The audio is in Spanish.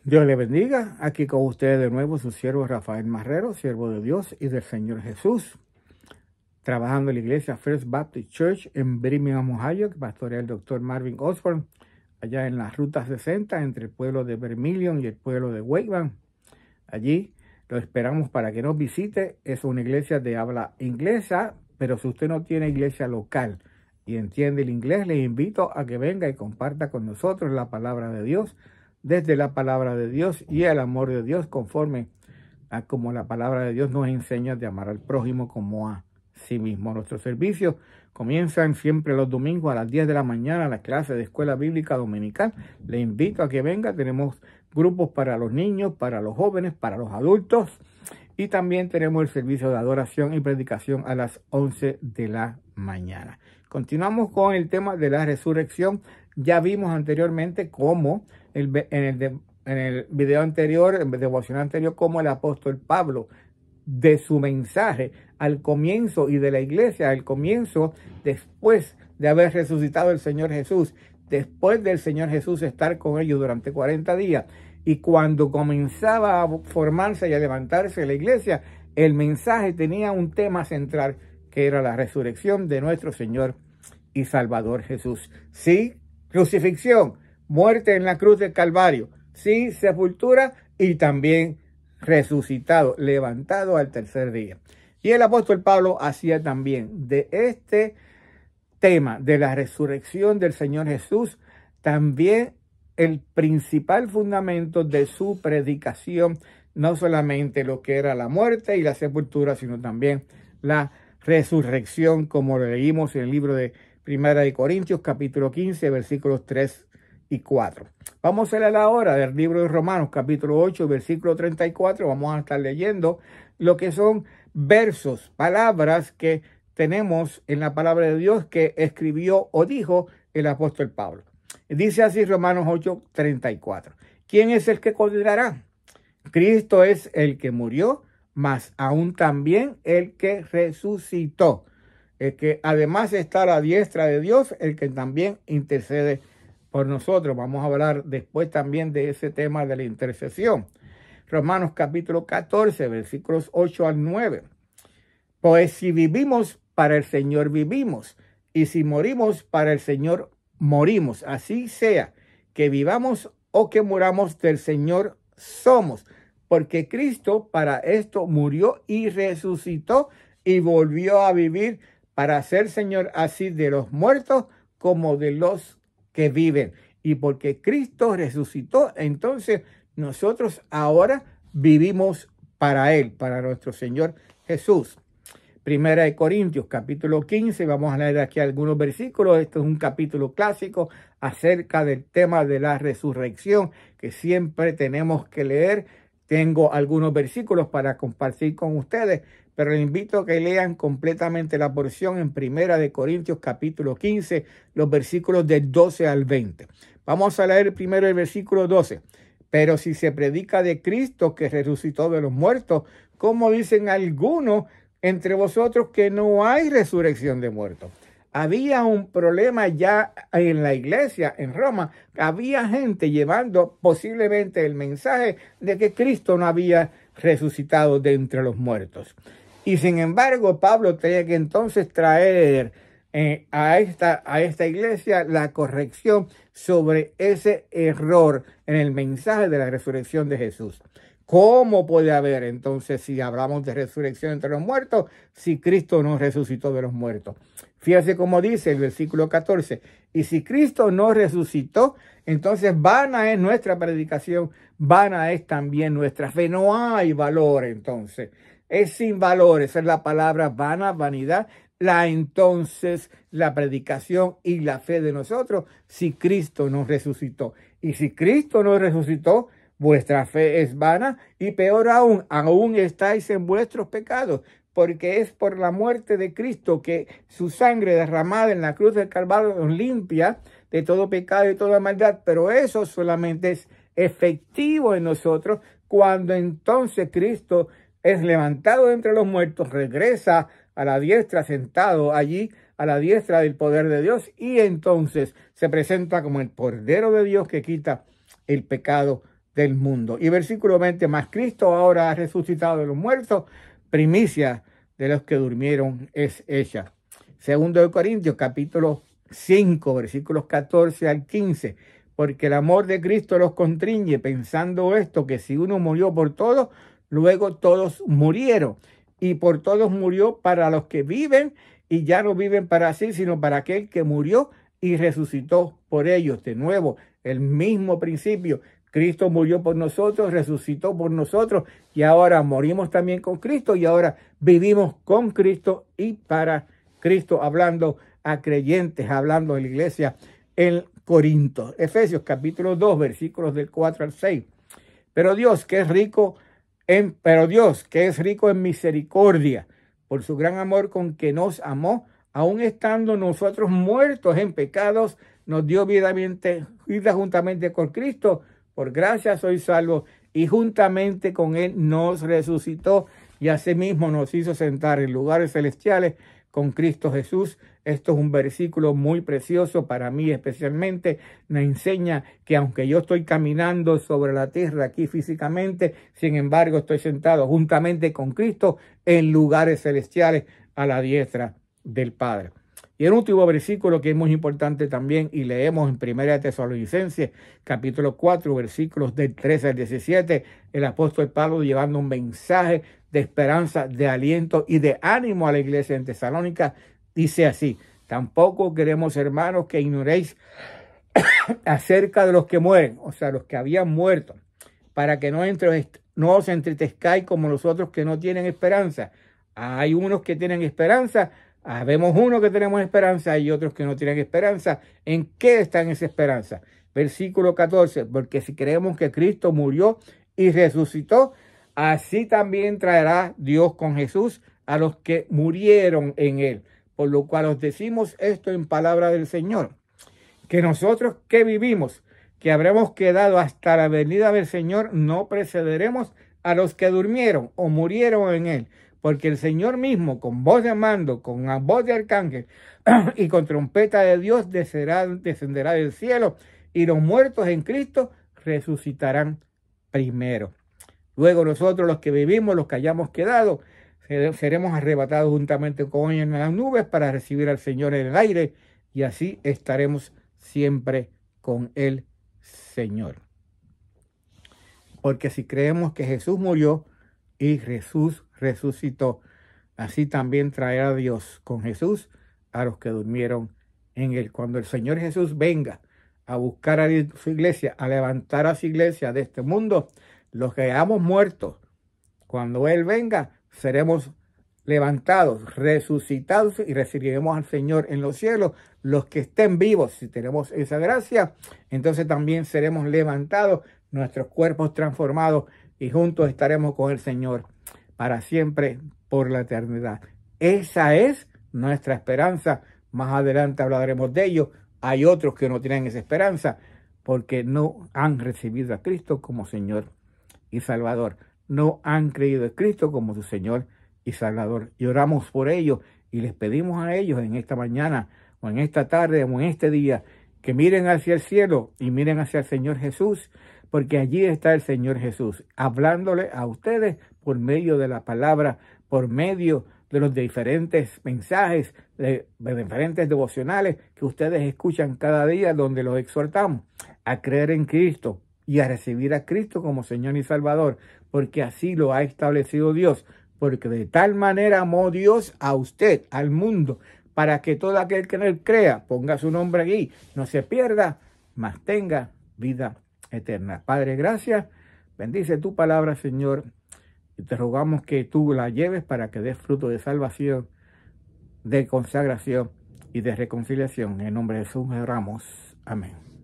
Dios le bendiga. Aquí con ustedes de nuevo su siervo Rafael Marrero, siervo de Dios y del Señor Jesús, trabajando en la iglesia First Baptist Church en Birmingham, Ohio, que pastorea el doctor Marvin Osborne, allá en la Ruta 60, entre el pueblo de Vermilion y el pueblo de Wakeman. Allí lo esperamos para que nos visite. Es una iglesia de habla inglesa, pero si usted no tiene iglesia local y entiende el inglés, le invito a que venga y comparta con nosotros la palabra de Dios, desde la palabra de Dios y el amor de Dios, conforme a como la palabra de Dios nos enseña de amar al prójimo como a sí mismo. Nuestros servicios comienzan siempre los domingos a las 10 de la mañana, la clase de escuela bíblica dominical. Le invito a que venga. Tenemos grupos para los niños, para los jóvenes, para los adultos. Y también tenemos el servicio de adoración y predicación a las 11 de la mañana. Continuamos con el tema de la resurrección. Ya vimos anteriormente cómo en el video anterior, en el devocional anterior, cómo el apóstol Pablo, de su mensaje al comienzo y de la iglesia al comienzo, después de haber resucitado el Señor Jesús, después del Señor Jesús estar con ellos durante 40 días, y cuando comenzaba a formarse y a levantarse la iglesia, el mensaje tenía un tema central, que era la resurrección de nuestro Señor y Salvador Jesús. Sí, crucifixión, muerte en la cruz del Calvario. Sí, sepultura y también resucitado, levantado al tercer día. Y el apóstol Pablo hacía también de este tema de la resurrección del Señor Jesús también el principal fundamento de su predicación, no solamente lo que era la muerte y la sepultura, sino también la resurrección, como lo leímos en el libro de Primera de Corintios, capítulo 15, versículos 3 y 4. Vamos a leer ahora del libro de Romanos, capítulo 8, versículo 34. Vamos a estar leyendo lo que son versos, palabras que tenemos en la palabra de Dios que escribió o dijo el apóstol Pablo. Dice así Romanos 8, 34. ¿Quién es el que condenará? Cristo es el que murió, mas aún también el que resucitó, el que además está a la diestra de Dios, el que también intercede por nosotros. Vamos a hablar después también de ese tema de la intercesión. Romanos capítulo 14, versículos 8 al 9. Pues si vivimos, para el Señor vivimos, y si morimos, para el Señor morimos. Así sea, que vivamos o que muramos, del Señor somos. Porque Cristo para esto murió y resucitó y volvió a vivir para ser Señor así de los muertos como de los que viven. Y porque Cristo resucitó, entonces nosotros ahora vivimos para Él, para nuestro Señor Jesús. Primera de Corintios, capítulo 15, vamos a leer aquí algunos versículos. Esto es un capítulo clásico acerca del tema de la resurrección que siempre tenemos que leer. Tengo algunos versículos para compartir con ustedes, pero les invito a que lean completamente la porción en Primera de Corintios, capítulo 15, los versículos del 12 al 20. Vamos a leer primero el versículo 12. Pero si se predica de Cristo que resucitó de los muertos, como dicen algunos entre vosotros que no hay resurrección de muertos. Había un problema ya en la iglesia en Roma. Había gente llevando posiblemente el mensaje de que Cristo no había resucitado de entre los muertos. Y sin embargo, Pablo tenía que entonces traer a esta iglesia la corrección sobre ese error en el mensaje de la resurrección de Jesús. ¿Cómo puede haber entonces, si hablamos de resurrección entre los muertos, si Cristo no resucitó de los muertos? Fíjese cómo dice el versículo 14. Y si Cristo no resucitó, entonces vana es nuestra predicación, vana es también nuestra fe. No hay valor entonces. Es sin valor. Esa es la palabra vana, vanidad. Entonces la predicación y la fe de nosotros, si Cristo no resucitó. Y si Cristo no resucitó, vuestra fe es vana, y peor aún estáis en vuestros pecados, porque es por la muerte de Cristo que su sangre derramada en la cruz del Calvario nos limpia de todo pecado y toda maldad. Pero eso solamente es efectivo en nosotros cuando entonces Cristo es levantado de entre los muertos, regresa a la diestra, sentado allí a la diestra del poder de Dios, y entonces se presenta como el Cordero de Dios que quita el pecado del mundo. Y versículo 20, mas Cristo ahora ha resucitado de los muertos, primicia de los que durmieron es hecha. Segundo de Corintios, capítulo 5, versículos 14 al 15. Porque el amor de Cristo los constriñe, pensando esto, que si uno murió por todos, luego todos murieron. Y por todos murió para los que viven, y ya no viven para sí, sino para aquel que murió y resucitó por ellos. De nuevo, el mismo principio. Cristo murió por nosotros, resucitó por nosotros, y ahora morimos también con Cristo, y ahora vivimos con Cristo y para Cristo, hablando a creyentes, hablando de la iglesia en Corinto. Efesios capítulo 2, versículos del 4 al 6. Pero Dios, que es rico en misericordia, por su gran amor con que nos amó, aun estando nosotros muertos en pecados, nos dio vida juntamente con Cristo. Por gracia sois salvos, y juntamente con él nos resucitó, y asimismo nos hizo sentar en lugares celestiales con Cristo Jesús. Esto es un versículo muy precioso para mí especialmente. Me enseña que aunque yo estoy caminando sobre la tierra aquí físicamente, sin embargo estoy sentado juntamente con Cristo en lugares celestiales a la diestra del Padre. Y el último versículo que es muy importante también, y leemos en 1 Tesalonicenses, capítulo 4, versículos del 13 al 17, el apóstol Pablo llevando un mensaje de esperanza, de aliento y de ánimo a la iglesia en Tesalónica, dice así: tampoco queremos, hermanos, que ignoréis acerca de los que mueren, o sea, los que habían muerto, para que no os entristezcáis como los otros que no tienen esperanza. Hay unos que tienen esperanza. Vemos uno que tenemos esperanza y otros que no tienen esperanza. ¿En qué está esa esperanza? Versículo 14, porque si creemos que Cristo murió y resucitó, así también traerá Dios con Jesús a los que murieron en él. Por lo cual os decimos esto en palabra del Señor, que nosotros que vivimos, que habremos quedado hasta la venida del Señor, no precederemos a los que durmieron o murieron en él. Porque el Señor mismo, con voz de mando, con voz de arcángel y con trompeta de Dios, descenderá del cielo, y los muertos en Cristo resucitarán primero. Luego nosotros, los que vivimos, los que hayamos quedado, seremos arrebatados juntamente con ellos en las nubes para recibir al Señor en el aire, y así estaremos siempre con el Señor. Porque si creemos que Jesús murió y Jesús resucitó, así también traerá Dios con Jesús a los que durmieron en él. Cuando el Señor Jesús venga a buscar a su iglesia, a levantar a su iglesia de este mundo, los que hayamos muerto, cuando Él venga, seremos levantados, resucitados, y recibiremos al Señor en los cielos. Los que estén vivos, si tenemos esa gracia, entonces también seremos levantados, nuestros cuerpos transformados, y juntos estaremos con el Señor para siempre, por la eternidad. Esa es nuestra esperanza. Más adelante hablaremos de ello. Hay otros que no tienen esa esperanza porque no han recibido a Cristo como Señor y Salvador. No han creído en Cristo como su Señor y Salvador. Y oramos por ellos y les pedimos a ellos en esta mañana o en esta tarde o en este día que miren hacia el cielo y miren hacia el Señor Jesús, porque allí está el Señor Jesús, hablándole a ustedes por medio de la palabra, por medio de los diferentes mensajes, de diferentes devocionales que ustedes escuchan cada día, donde los exhortamos a creer en Cristo y a recibir a Cristo como Señor y Salvador, porque así lo ha establecido Dios, porque de tal manera amó Dios a usted, al mundo, para que todo aquel que en él crea, ponga su nombre allí, no se pierda, mas tenga vida eterna. Padre, gracias. Bendice tu palabra, Señor, y te rogamos que tú la lleves para que dé fruto de salvación, de consagración y de reconciliación. En el nombre de Jesús oramos. Amén.